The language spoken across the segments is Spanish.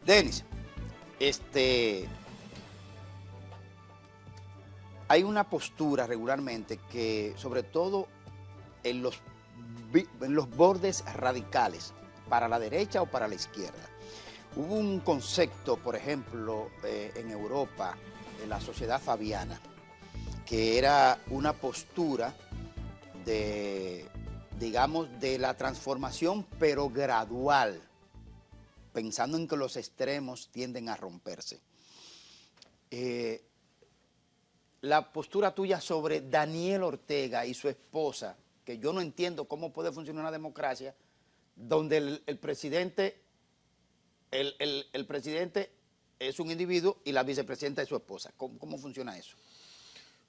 Denis, hay una postura regularmente que, sobre todo en los bordes radicales, para la derecha o para la izquierda, hubo un concepto, por ejemplo, en Europa, de la sociedad fabiana, que era una postura de, digamos, de la transformación, pero gradual, pensando en que los extremos tienden a romperse. La postura tuya sobre Daniel Ortega y su esposa, que yo no entiendo cómo puede funcionar una democracia donde el presidente es un individuo y la vicepresidenta es su esposa. ¿Cómo funciona eso?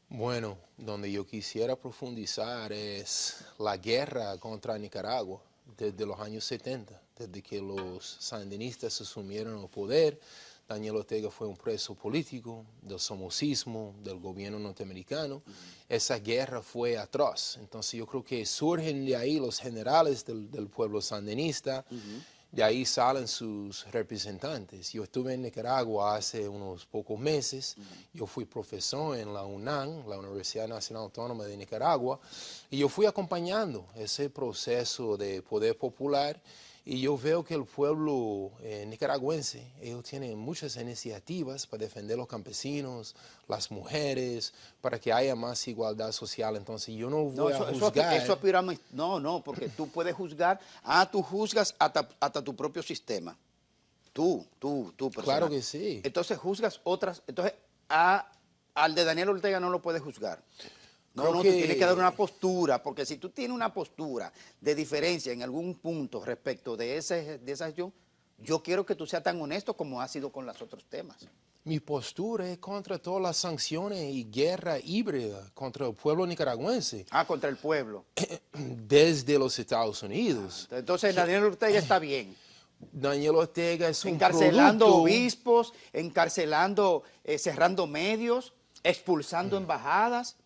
Bueno, donde yo quisiera profundizar es la guerra contra Nicaragua desde los años 70, desde que los sandinistas asumieron el poder. Daniel Ortega fue un preso político del somocismo, del gobierno norteamericano. Esa guerra fue atroz. Entonces yo creo que surgen de ahí los generales del pueblo sandinista. De ahí salen sus representantes. Yo estuve en Nicaragua hace unos pocos meses. Yo fui profesor en la UNAM, la Universidad Nacional Autónoma de Nicaragua, y yo fui acompañando ese proceso de poder popular. Y yo veo que el pueblo nicaragüense, ellos tienen muchas iniciativas para defender a los campesinos, las mujeres, para que haya más igualdad social. Entonces yo no voy a juzgar. No, porque tú puedes juzgar, tú juzgas hasta tu propio sistema. Tú personal. Claro que sí. Entonces juzgas otras, entonces al de Daniel Ortega no lo puedes juzgar. No, tú tienes que dar una postura, porque si tú tienes una postura de diferencia en algún punto respecto de esa gestión, yo quiero que tú seas tan honesto como has sido con los otros temas. Mi postura es contra todas las sanciones y guerra híbrida contra el pueblo nicaragüense. Contra el pueblo. Desde los Estados Unidos. Entonces Daniel Ortega está bien. Daniel Ortega es un encarcelando producto, obispos, cerrando medios, expulsando embajadas.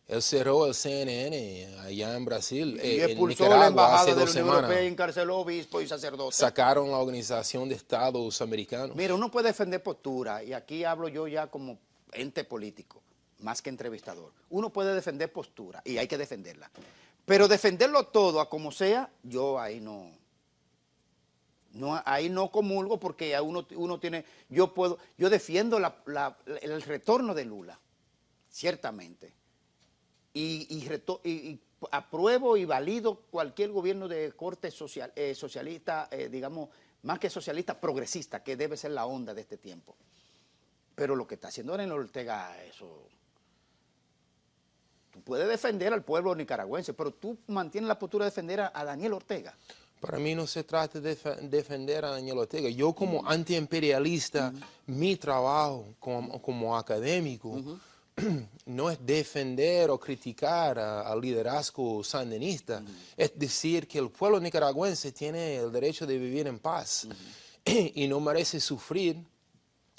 Él cerró el CNN allá en Brasil, Y en expulsó Nicaragua, la embajada hace de la 2 Unión semanas. Europea y encarceló obispos y sacerdotes. Sacaron la Organización de Estados Americanos. Mira, uno puede defender postura, y aquí hablo yo ya como ente político, más que entrevistador. Uno puede defender postura, y hay que defenderla. Pero defenderlo todo a como sea, yo ahí ahí no comulgo, porque uno tiene, yo defiendo el retorno de Lula, ciertamente. Y apruebo y valido cualquier gobierno de corte socialista, digamos, más que socialista, progresista, que debe ser la onda de este tiempo. Pero lo que está haciendo Daniel Ortega, eso... Tú puedes defender al pueblo nicaragüense, pero tú mantienes la postura de defender a Daniel Ortega. Para mí no se trata de defender a Daniel Ortega. Yo como antiimperialista, mi trabajo como académico, no es defender o criticar al liderazgo sandinista, es decir que el pueblo nicaragüense tiene el derecho de vivir en paz y no merece sufrir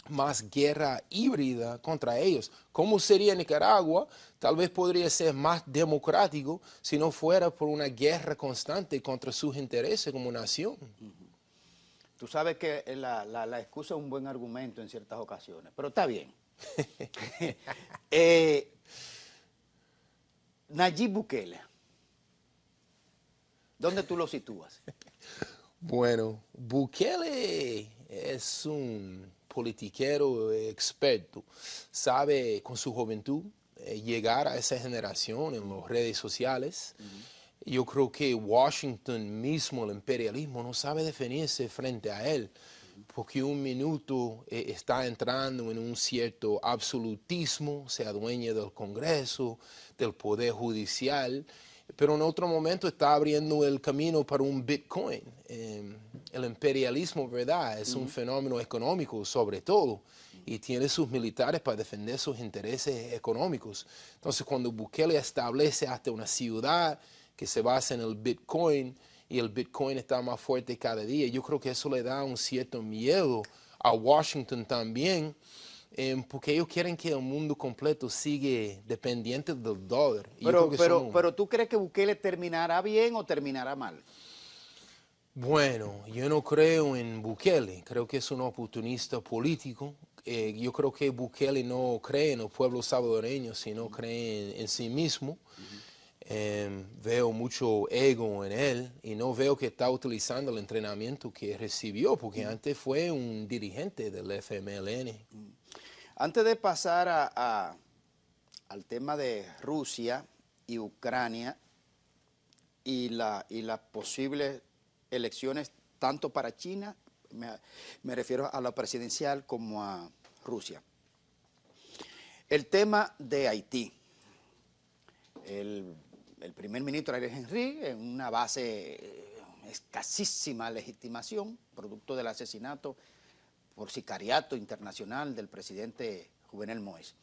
más guerra híbrida contra ellos. ¿Cómo sería Nicaragua? Tal vez podría ser más democrático si no fuera por una guerra constante contra sus intereses como nación. Tú sabes que la excusa es un buen argumento en ciertas ocasiones, pero está bien. Nayib Bukele, ¿dónde tú lo sitúas? Bueno, Bukele es un politiquero experto, sabe con su juventud llegar a esa generación en las redes sociales. Yo creo que Washington mismo, el imperialismo, no sabe definirse frente a él, porque un minuto está entrando en un cierto absolutismo, se adueña del Congreso, del Poder Judicial, pero en otro momento está abriendo el camino para un Bitcoin. El imperialismo, ¿verdad?, es un fenómeno económico sobre todo, y tiene sus militares para defender sus intereses económicos. Entonces, cuando Bukele establece hasta una ciudad que se basa en el Bitcoin, y el Bitcoin está más fuerte cada día, yo creo que eso le da un cierto miedo a Washington también, porque ellos quieren que el mundo completo siga dependiente del dólar. Pero ¿tú crees que Bukele terminará bien o terminará mal? Bueno, yo no creo en Bukele, creo que es un oportunista político. Yo creo que Bukele no cree en el pueblo salvadoreño, sino cree en sí mismo. Veo mucho ego en él y no veo que está utilizando el entrenamiento que recibió, porque antes fue un dirigente del FMLN. Antes de pasar al tema de Rusia y Ucrania y las posibles elecciones tanto para China, me refiero a la presidencial como a Rusia. El tema de Haití. El primer ministro Ariel Henry, en una base escasísima legitimación, producto del asesinato por sicariato internacional del presidente Jovenel Moïse.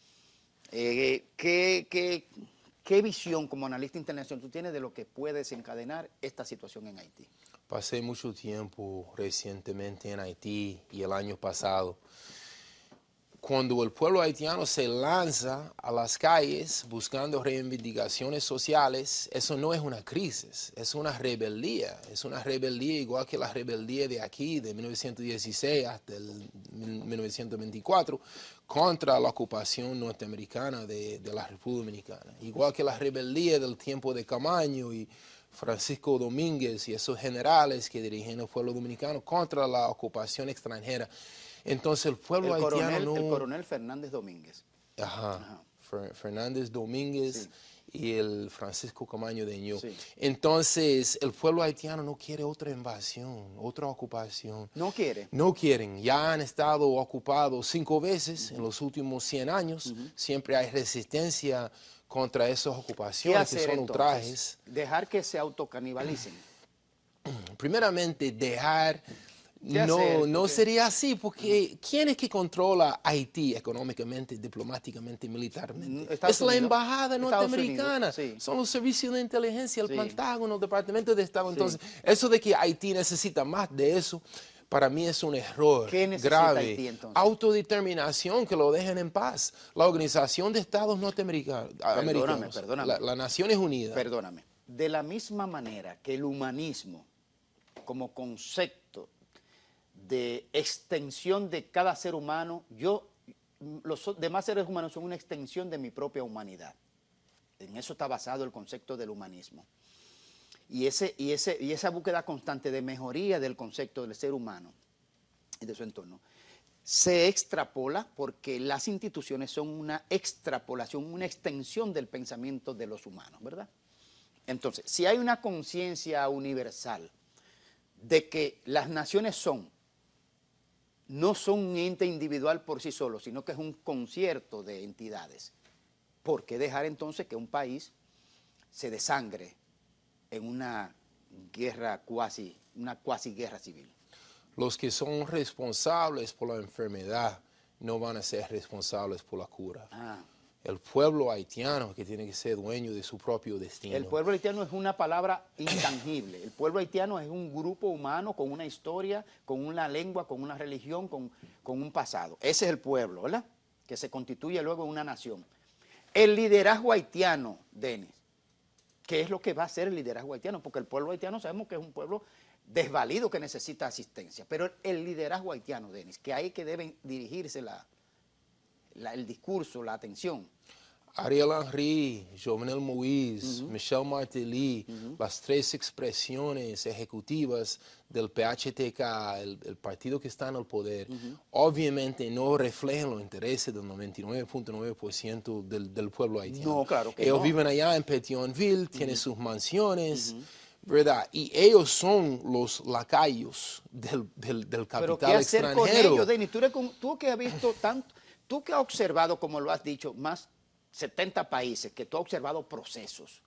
¿Qué visión como analista internacional tú tienes de lo que puede desencadenar esta situación en Haití? Pasé mucho tiempo recientemente en Haití y el año pasado. Cuando el pueblo haitiano se lanza a las calles buscando reivindicaciones sociales, eso no es una crisis, es una rebeldía. Es una rebeldía igual que la rebeldía de aquí, de 1916 hasta el 1924, contra la ocupación norteamericana de la República Dominicana. Igual que la rebeldía del tiempo de Camaño y Francisco Domínguez y esos generales que dirigían el pueblo dominicano contra la ocupación extranjera. Entonces el pueblo haitiano no... El coronel Fernández Domínguez. Ajá. Fernández Domínguez, sí. Y el Francisco Camaño de Ño. Sí. Entonces el pueblo haitiano no quiere otra invasión, otra ocupación. ¿No quiere? No quieren. Ya han estado ocupados 5 veces en los últimos 100 años. Siempre hay resistencia contra esas ocupaciones que son ultrajes. Dejar que se autocanibalicen. Primeramente, dejar... No sería así, porque ¿quién es que controla Haití económicamente, diplomáticamente, militarmente? Es la embajada norteamericana, sí. Son los servicios de inteligencia, el Pentágono, el Departamento de Estado. Entonces, eso de que Haití necesita más de eso, para mí es un error grave. Haití, entonces? Autodeterminación, que lo dejen en paz. La Organización de Estados Norteamericanos, Perdóname. Las Naciones Unidas. Perdóname. De la misma manera que el humanismo, como concepto de extensión de cada ser humano, los demás seres humanos son una extensión de mi propia humanidad. En eso está basado el concepto del humanismo. Y esa búsqueda constante de mejoría del concepto del ser humano y de su entorno se extrapola porque las instituciones son una extrapolación, una extensión del pensamiento de los humanos, ¿verdad? Entonces, si hay una conciencia universal de que las naciones no son un ente individual por sí solo, sino que es un concierto de entidades. ¿Por qué dejar entonces que un país se desangre en una cuasi guerra civil? Los que son responsables por la enfermedad no van a ser responsables por la cura. El pueblo haitiano que tiene que ser dueño de su propio destino. El pueblo haitiano es una palabra intangible. El pueblo haitiano es un grupo humano con una historia, con una lengua, con una religión, con un pasado. Ese es el pueblo, ¿verdad? Que se constituye luego en una nación. El liderazgo haitiano, Denis, ¿qué es lo que va a hacer el liderazgo haitiano? Porque el pueblo haitiano sabemos que es un pueblo desvalido que necesita asistencia. Pero el liderazgo haitiano, Denis, que ahí que deben dirigirse el discurso, la atención. Ariel Henry, Jovenel Moïse, Michel Martelly, las 3 expresiones ejecutivas del PHTK, el partido que está en el poder, obviamente no reflejan los intereses del 99.9% del pueblo haitiano. No, claro que ellos no. viven allá en Pétionville, tienen sus mansiones, ¿verdad? Y ellos son los lacayos del capital extranjero. ¿Pero qué hacer con ellos, Denis? Tú que has visto tanto, tú que has observado, como lo has dicho, más 70 países, que tú has observado procesos,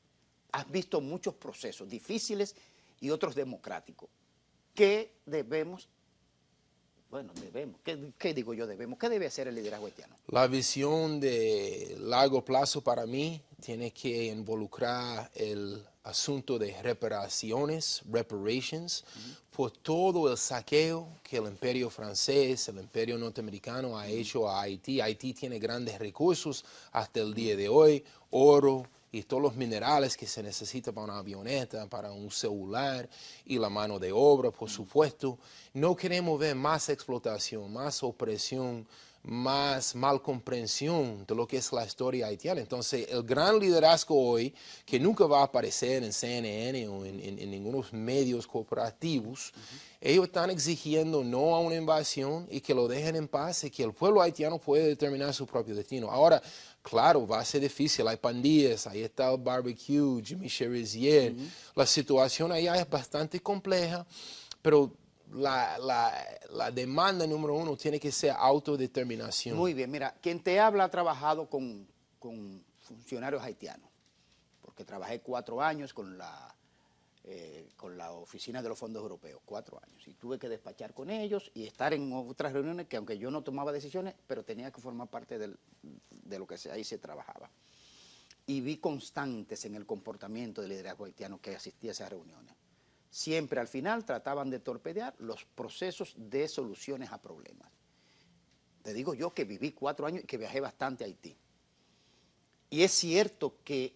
has visto muchos procesos difíciles y otros democráticos. ¿Qué debemos? ¿Qué digo yo debemos? ¿Qué debe hacer el liderazgo haitiano? La visión de largo plazo para mí tiene que involucrar el asunto de reparations, por todo el saqueo que el imperio francés, el imperio norteamericano ha hecho a Haití. Haití tiene grandes recursos hasta el día de hoy, oro, y todos los minerales que se necesitan para una avioneta, para un celular y la mano de obra, por supuesto. No queremos ver más explotación, más opresión, más mal comprensión de lo que es la historia haitiana. Entonces, el gran liderazgo hoy, que nunca va a aparecer en CNN o en ningunos medios corporativos, ellos están exigiendo no a una invasión y que lo dejen en paz y que el pueblo haitiano puede determinar su propio destino. Ahora, claro, va a ser difícil, hay pandillas, ahí está el barbecue, Jimmy Cherizier. La situación allá es bastante compleja, pero la demanda número uno tiene que ser autodeterminación. Muy bien, mira, quien te habla ha trabajado con funcionarios haitianos, porque trabajé 4 años con la oficina de los fondos europeos, 4 años, y tuve que despachar con ellos y estar en otras reuniones que aunque yo no tomaba decisiones, pero tenía que formar parte de lo que ahí se trabajaba. Y vi constantes en el comportamiento del liderazgo haitiano que asistía a esas reuniones. Siempre al final trataban de torpedear los procesos de soluciones a problemas. Te digo yo que viví 4 años y que viajé bastante a Haití. Y es cierto que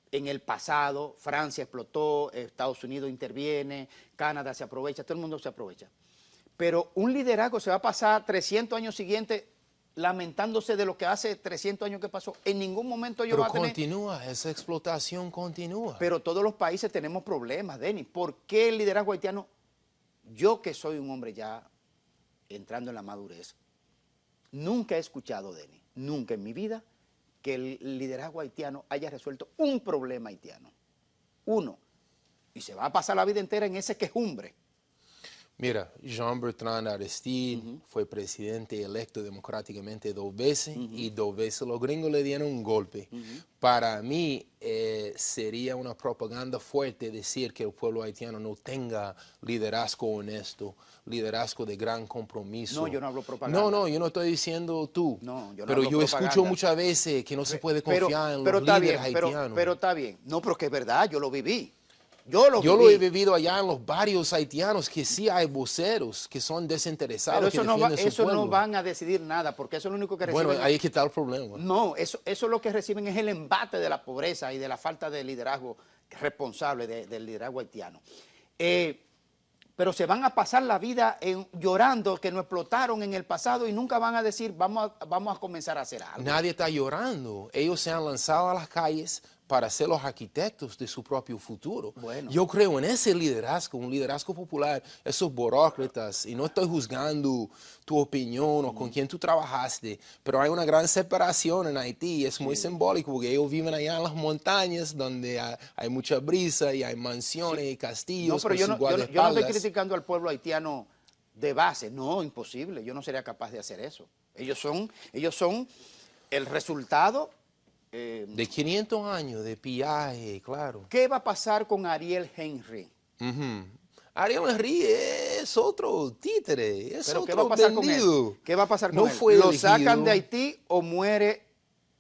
en el pasado Francia explotó, Estados Unidos interviene, Canadá se aprovecha, todo el mundo se aprovecha. Pero un liderazgo se va a pasar 300 años siguientes lamentándose de lo que hace 300 años que pasó. En ningún momento yo Pero va a tener... continúa, esa explotación continúa. Pero todos los países tenemos problemas, Denis. ¿Por qué el liderazgo haitiano? Yo que soy un hombre ya entrando en la madurez, nunca he escuchado, Denis, nunca en mi vida, que el liderazgo haitiano haya resuelto un problema haitiano. Uno. Y se va a pasar la vida entera en ese quejumbre. Mira, Jean-Bertrand Aristide fue presidente electo democráticamente 2 veces y 2 veces los gringos le dieron un golpe. Para mí sería una propaganda fuerte decir que el pueblo haitiano no tenga liderazgo honesto, liderazgo de gran compromiso. No, yo no hablo propaganda. No, yo no estoy diciendo tú. No, yo no pero hablo yo propaganda. escucho muchas veces que no se puede confiar en los líderes haitianos. Pero está bien. No, pero que es verdad, yo lo viví. Yo lo he vivido allá en los barrios haitianos, que sí hay voceros que son desinteresados. Pero eso no van a decidir nada, porque eso es lo único que reciben. Bueno, ahí es que está el problema. No, eso lo que reciben es el embate de la pobreza y de la falta de liderazgo responsable del liderazgo haitiano. Pero se van a pasar la vida llorando que nos explotaron en el pasado y nunca van a decir, vamos a comenzar a hacer algo. Nadie está llorando. Ellos se han lanzado a las calles para ser los arquitectos de su propio futuro. Bueno. Yo creo en ese liderazgo, un liderazgo popular, esos burócratas, y no estoy juzgando tu opinión o con quién tú trabajaste, pero hay una gran separación en Haití, es muy simbólico porque ellos viven allá en las montañas donde hay mucha brisa y hay mansiones y castillos. No, pero yo no estoy criticando al pueblo haitiano de base, no, imposible, yo no sería capaz de hacer eso. Ellos son el resultado de 500 años de pillaje, claro. ¿Qué va a pasar con Ariel Henry? Ariel Henry es otro títere, es ¿Pero otro qué va a pasar vendido. con él? ¿Qué va a pasar No con él? fue ¿Lo elegido. sacan de Haití o muere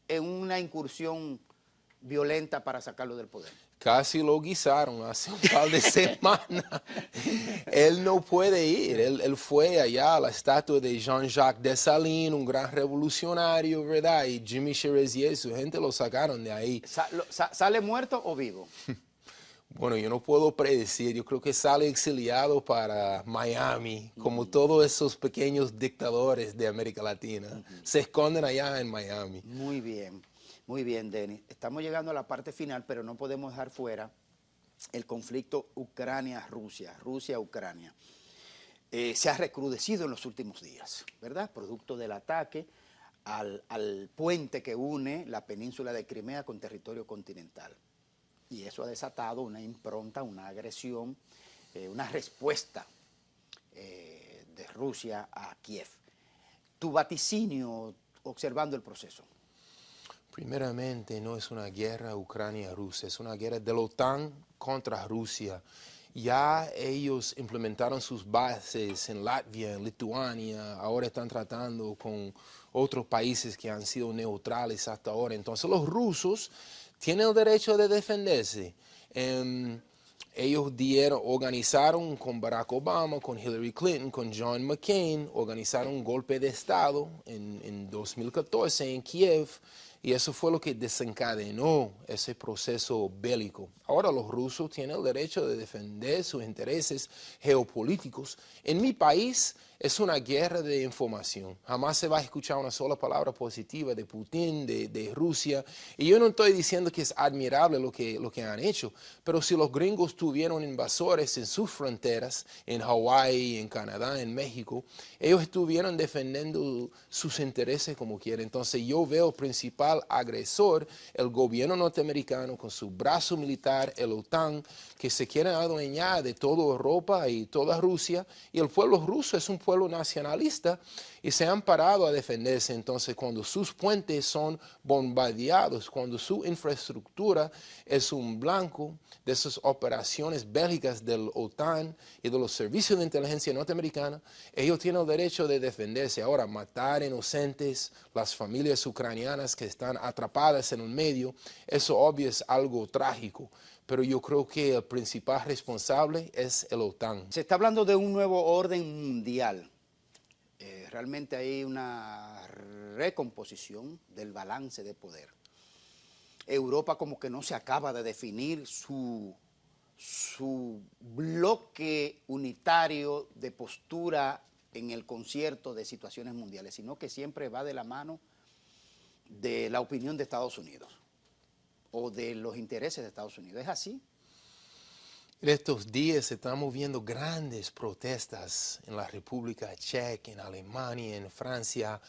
en una incursión violenta para sacarlo del poder? Casi lo guisaron hace un par de semanas. Él no puede ir. Él fue allá a la estatua de Jean-Jacques Dessalines, un gran revolucionario, ¿verdad? Y Jimmy Cherizier, su gente lo sacaron de ahí. ¿Sale muerto o vivo? Bueno, yo no puedo predecir. Yo creo que sale exiliado para Miami, como todos esos pequeños dictadores de América Latina. Se esconden allá en Miami. Muy bien, Denis. Estamos llegando a la parte final, pero no podemos dejar fuera el conflicto Ucrania-Rusia, Rusia-Ucrania. Se ha recrudecido en los últimos días, ¿verdad? Producto del ataque al puente que une la península de Crimea con territorio continental. Y eso ha desatado una impronta, una agresión, una respuesta de Rusia a Kiev. Tu vaticinio observando el proceso. Primeramente, no es una guerra Ucrania-Rusia, es una guerra de la OTAN contra Rusia. Ya ellos implementaron sus bases en Latvia, en Lituania, ahora están tratando con otros países que han sido neutrales hasta ahora. Entonces los rusos tienen el derecho de defenderse. Ellos organizaron con Barack Obama, con Hillary Clinton, con John McCain, organizaron un golpe de Estado en 2014 en Kiev, Y eso fue lo que desencadenó ese proceso bélico. Ahora los rusos tienen el derecho de defender sus intereses geopolíticos. En mi país es una guerra de información. Jamás se va a escuchar una sola palabra positiva de Putin, de Rusia. Y yo no estoy diciendo que es admirable lo que han hecho, pero si los gringos tuvieron invasores en sus fronteras, en Hawái, en Canadá, en México, ellos estuvieron defendiendo sus intereses como quieren. Entonces yo veo el principal agresor, el gobierno norteamericano con su brazo militar, el OTAN, que se quieren adueñar de toda Europa y toda Rusia, y el pueblo ruso es un pueblo nacionalista y se han parado a defenderse. Entonces cuando sus puentes son bombardeados, cuando su infraestructura es un blanco de esas operaciones bélicas del OTAN y de los servicios de inteligencia norteamericana, ellos tienen el derecho de defenderse. Ahora, matar inocentes, las familias ucranianas que están atrapadas en el medio, eso obvio es algo trágico. Pero yo creo que el principal responsable es el OTAN. Se está hablando de un nuevo orden mundial. Realmente hay una recomposición del balance de poder. Europa como que no se acaba de definir su bloque unitario de postura en el concierto de situaciones mundiales, sino que siempre va de la mano de la opinión de Estados Unidos o de los intereses de Estados Unidos. ¿Es así? En estos días estamos viendo grandes protestas en la República Checa, en Alemania, en Francia,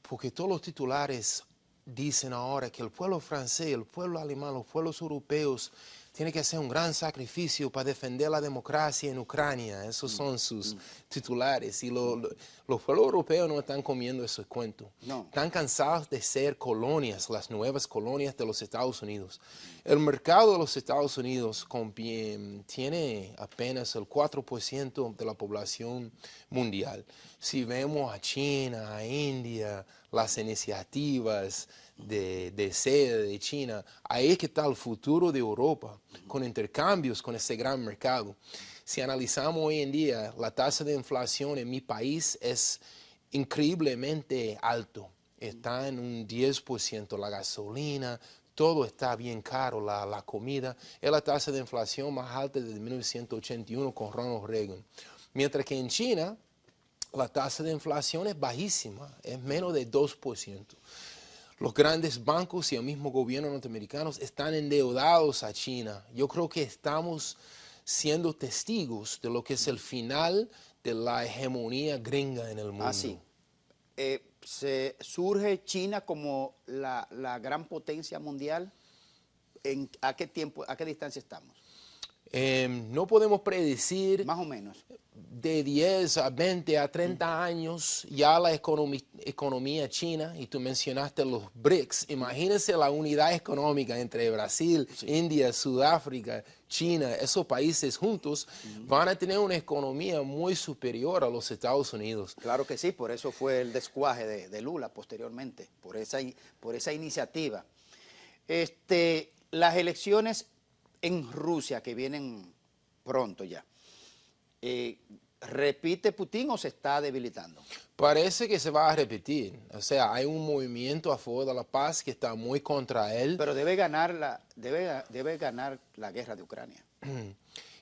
porque todos los titulares dicen ahora que el pueblo francés, el pueblo alemán, los pueblos europeos tienen que hacer un gran sacrificio para defender la democracia en Ucrania. Esos son sus titulares. Y los pueblos europeos no están comiendo ese cuento. No. Están cansados de ser colonias, las nuevas colonias de los Estados Unidos. El mercado de los Estados Unidos tiene apenas el 4% de la población mundial. Si vemos a China, a India, las iniciativas de sede de China, ahí es que está el futuro de Europa, con intercambios con ese gran mercado. Si analizamos hoy en día, la tasa de inflación en mi país es increíblemente alto. Está en un 10%, la gasolina, todo está bien caro, la comida. Es la tasa de inflación más alta desde 1981 con Ronald Reagan. Mientras que en China, la tasa de inflación es bajísima, es menos de 2%. Los grandes bancos y el mismo gobierno norteamericano están endeudados a China. Yo creo que estamos siendo testigos de lo que es el final de la hegemonía gringa en el mundo. Así. Se surge China como la gran potencia mundial. ¿A qué tiempo, a qué distancia estamos? No podemos predecir. Más o menos. De 10 a 20 a 30 años ya la economía china, y tú mencionaste los BRICS, imagínense la unidad económica entre Brasil, India, Sudáfrica, China, esos países juntos van a tener una economía muy superior a los Estados Unidos. Claro que sí, por eso fue el descuaje de Lula posteriormente, por esa iniciativa. Las elecciones en Rusia que vienen pronto ya, ¿repite Putin o se está debilitando? Parece que se va a repetir. O sea, hay un movimiento a favor de la paz que está muy contra él. Pero debe ganar la guerra de Ucrania.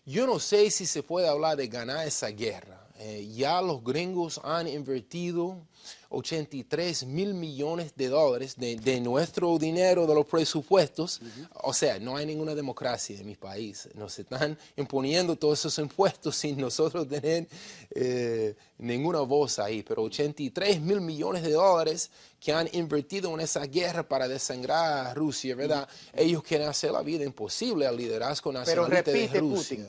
Yo no sé si se puede hablar de ganar esa guerra. Ya los gringos han invertido 83 mil millones de dólares de nuestro dinero, de los presupuestos. O sea, no hay ninguna democracia en mi país. Nos están imponiendo todos esos impuestos sin nosotros tener ninguna voz ahí. Pero 83 mil millones de dólares que han invertido en esa guerra para desangrar a Rusia, ¿verdad? Ellos quieren hacer la vida imposible al liderazgo nacionalista de Rusia. Putin.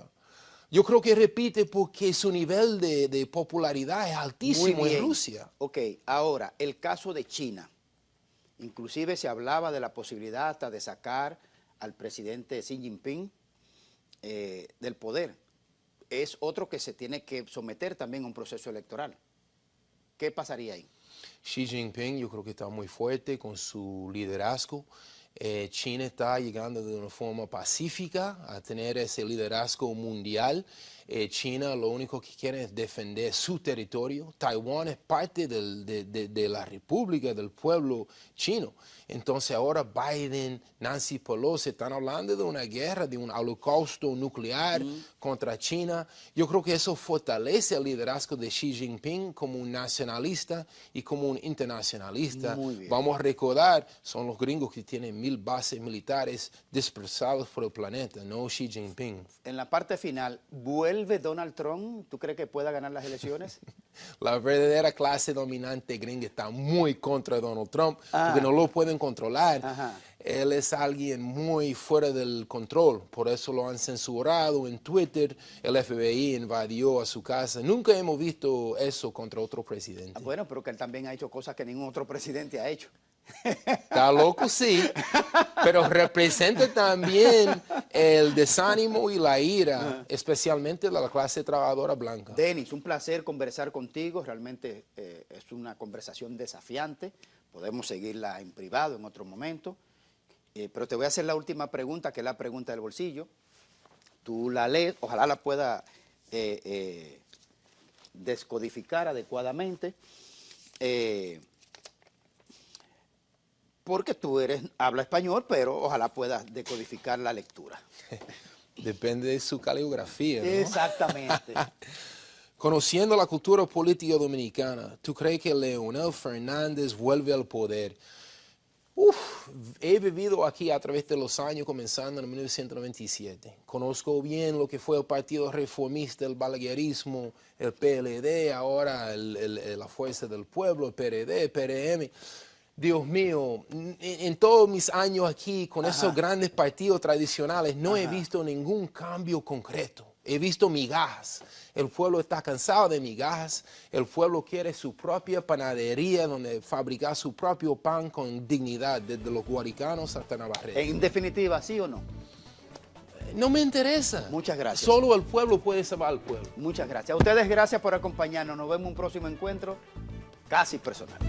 Yo creo que repite porque su nivel de popularidad es altísimo en Rusia. Ok, ahora, el caso de China. Inclusive se hablaba de la posibilidad hasta de sacar al presidente Xi Jinping del poder. Es otro que se tiene que someter también a un proceso electoral. ¿Qué pasaría ahí? Xi Jinping yo creo que está muy fuerte con su liderazgo. China está llegando de una forma pacífica a tener ese liderazgo mundial. China lo único que quiere es defender su territorio. Taiwán es parte de la república, del pueblo chino. Entonces ahora Biden, Nancy Pelosi están hablando de una guerra, de un holocausto nuclear contra China. Yo creo que eso fortalece el liderazgo de Xi Jinping como un nacionalista y como un internacionalista. Vamos a recordar, son los gringos que tienen 1000 bases militares dispersadas por el planeta, no Xi Jinping. En la parte final, ¿vuelve Donald Trump? ¿Tú crees que pueda ganar las elecciones? La verdadera clase dominante gringa está muy contra Donald Trump porque no lo pueden controlar. Él es alguien muy fuera del control, por eso lo han censurado en Twitter. El FBI invadió a su casa. Nunca hemos visto eso contra otro presidente. Bueno, pero que él también ha hecho cosas que ningún otro presidente ha hecho. Está loco, sí, pero representa también el desánimo y la ira, especialmente de la clase trabajadora blanca. Denis, un placer conversar contigo, realmente es una conversación desafiante, podemos seguirla en privado en otro momento, pero te voy a hacer la última pregunta, que es la pregunta del bolsillo. Tú la lees, ojalá la pueda descodificar adecuadamente. Porque tú habla español, pero ojalá puedas decodificar la lectura. Depende de su caligrafía, ¿no? Exactamente. Conociendo la cultura política dominicana, ¿tú crees que Leonel Fernández vuelve al poder? He vivido aquí a través de los años, comenzando en 1997. Conozco bien lo que fue el Partido Reformista, el balaguerismo, el PLD, ahora la Fuerza del Pueblo, el PRD, el PRM. Dios mío, en todos mis años aquí, con esos grandes partidos tradicionales, no he visto ningún cambio concreto. He visto migajas. El pueblo está cansado de migajas. El pueblo quiere su propia panadería donde fabricar su propio pan con dignidad, desde los guaricanos hasta Navarrete. En definitiva, ¿sí o no? No me interesa. Muchas gracias. Solo el pueblo puede salvar al pueblo. Muchas gracias. A ustedes gracias por acompañarnos. Nos vemos en un próximo encuentro casi personal.